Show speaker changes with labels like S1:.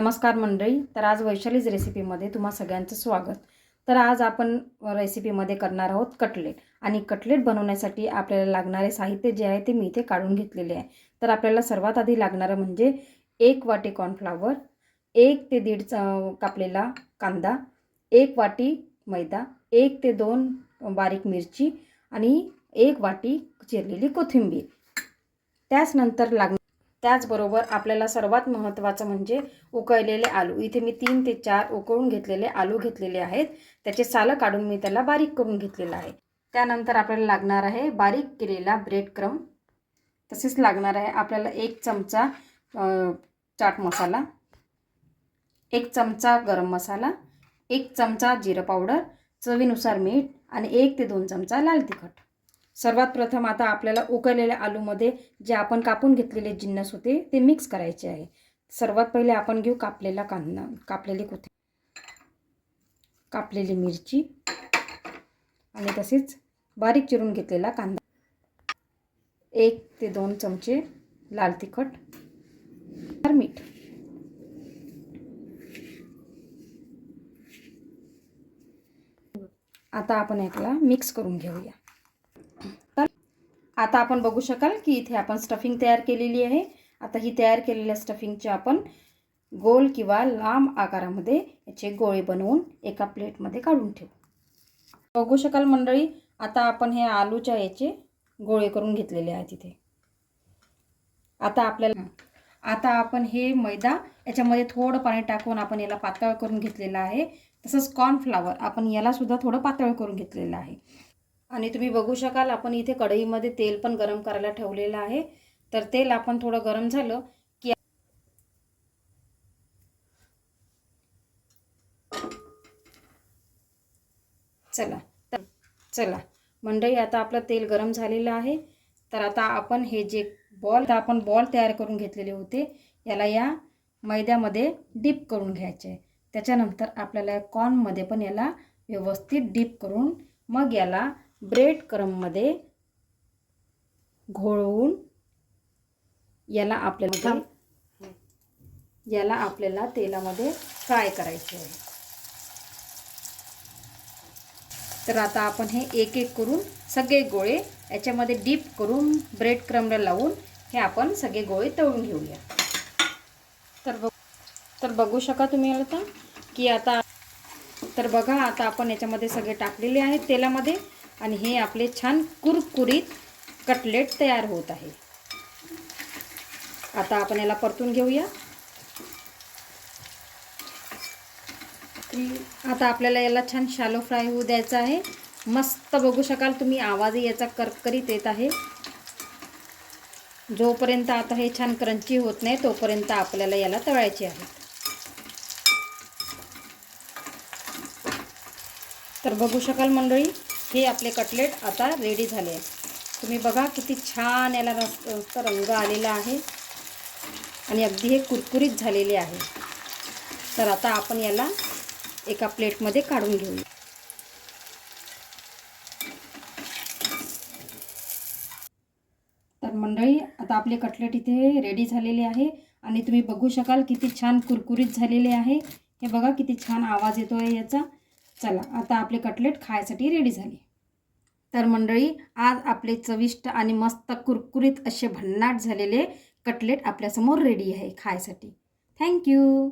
S1: नमस्कार मंडळी. तर आज वैशालीज रेसिपीमध्ये तुम्हा सगळ्यांचं स्वागत. तर आज आपण रेसिपीमध्ये करणार आहोत कटलेट. आणि कटलेट बनवण्यासाठी आपल्याला लागणारे साहित्य जे आहे ते मी इथे काढून घेतलेले आहे. तर आपल्याला सर्वात आधी लागणारं म्हणजे 1 वाटी कॉर्नफ्लॉवर, 1 ते 1.5 कापलेला कांदा, 1 वाटी मैदा, 1 ते 2 बारीक मिरची आणि 1 वाटी चिरलेली कोथिंबीर. त्याचबरोबर आपल्याला सर्वात महत्त्वाचं म्हणजे उकळलेले आलू. इथे मी 3 ते 4 उकळून घेतलेले आलू घेतलेले आहेत. त्याचे सालं काढून मी त्याला बारीक करून घेतलेलं आहे. त्यानंतर आपल्याला लागणार आहे बारीक केलेला ब्रेड क्रम्ब. तसेच लागणार आहे आपल्याला 1 चमचा चाट मसाला, 1 चमचा गरम मसाला, 1 चमचा जिरं पावडर, चवीनुसार मीठ आणि 1 ते 2 चमचा लाल तिखट. सर्वात प्रथम आता आपल्याला उकळलेल्या आलूमध्ये जे आपण कापून घेतलेले जिन्नस होते ते मिक्स करायचे आहे. सर्वात पहिले आपण घेऊ कापलेला कांदा, कापलेली कोथिंबीर, कापलेली मिरची आणि तसेच बारीक चिरून घेतलेला कांदा, 1 ते 2 चमचे लाल तिखट, मीठ. आता आपण याला मिक्स करून घेऊया. आता आपण बघू शकाल की इथे आपण स्टफिंग तयार केलेली आहे. आता ही तयार केलेल्या स्टफिंगचे आपण गोल किंवा लांब आकारामध्ये याचे गोळे बनवून एका प्लेटमध्ये काढून ठेवू. बघू शकाल मंडळी, आता आपण हे आलूच्या याचे गोळे करून घेतलेले आहेत इथे. आता आपण हे मैदा याच्यामध्ये थोडं पाणी टाकून आपण याला पातळ करून घेतलेलं आहे. तसंच कॉर्नफ्लॉवर आपण याला सुद्धा थोडं पातळ करून घेतलेलं आहे. आणि तुम्ही बघू शकाल आपण इथे कढईमध्ये तेल पण गरम करायला ठेवलेलं आहे. तर तेल आपण थोडं गरम झालं की चला मंडळी, आता आपलं तेल गरम झालेलं आहे. तर आता आपण हे जे बॉल तयार करून घेतलेले होते याला या मैद्यामध्ये डीप करून घ्यायचे. त्याच्यानंतर आपल्याला कॉर्नमध्ये पण याला व्यवस्थित डीप करून मग याला ब्रेड क्रम्बमध्ये घोळवून याला आपल्याला तेलामध्ये फ्राय करायचे आहे. तर आता आपण हे एक एक करून सगळे गोळे याच्यामध्ये डीप करून ब्रेड क्रम्बला लावून हे आपण सगळे गोळे तळून घेऊया. तर बघू शका तुम्ही आता की बघा आता आपण याच्यामध्ये सगळे टाकलेले आहेत तेलामध्ये आणि हे आपले छान कुरकुरीत कटलेट तयार होत आहे. आता आपण याला परतून घेऊया. आता आपल्याला याला छान शॅलो फ्राय होऊ द्यायचं आहे. मस्त बघू शकाल तुम्ही आवाजही याचा करकरीत येत आहे. जोपर्यंत आता हे छान क्रंची होत नाही तोपर्यंत आपल्याला याला तळायचे आहे. तर बघू शकाल मंडळी, हे आपले कटलेट आता रेडी झाले आहे. तुम्ही बघा किती छान याला रंग आलेला आहे आणि अगदी हे कुरकुरीत झालेले आहे. तर आता आपण याला एका प्लेटमध्ये काढून घेऊया. तर मंडळी, आता आपले कटलेट इथे रेडी झालेले आहे आणि तुम्ही बघू शकाल किती छान कुरकुरीत झालेले आहे. हे बघा किती छान आवाज येतो आहे याचा. चला, आता आपले कटलेट खायसाठी रेडी झाले. तर मंडळी, आज आपले चविष्ट आणि मस्त कुरकुरीत असे भन्नाट झालेले कटलेट आपल्यासमोर रेडी आहे खायसाठी. थँक्यू.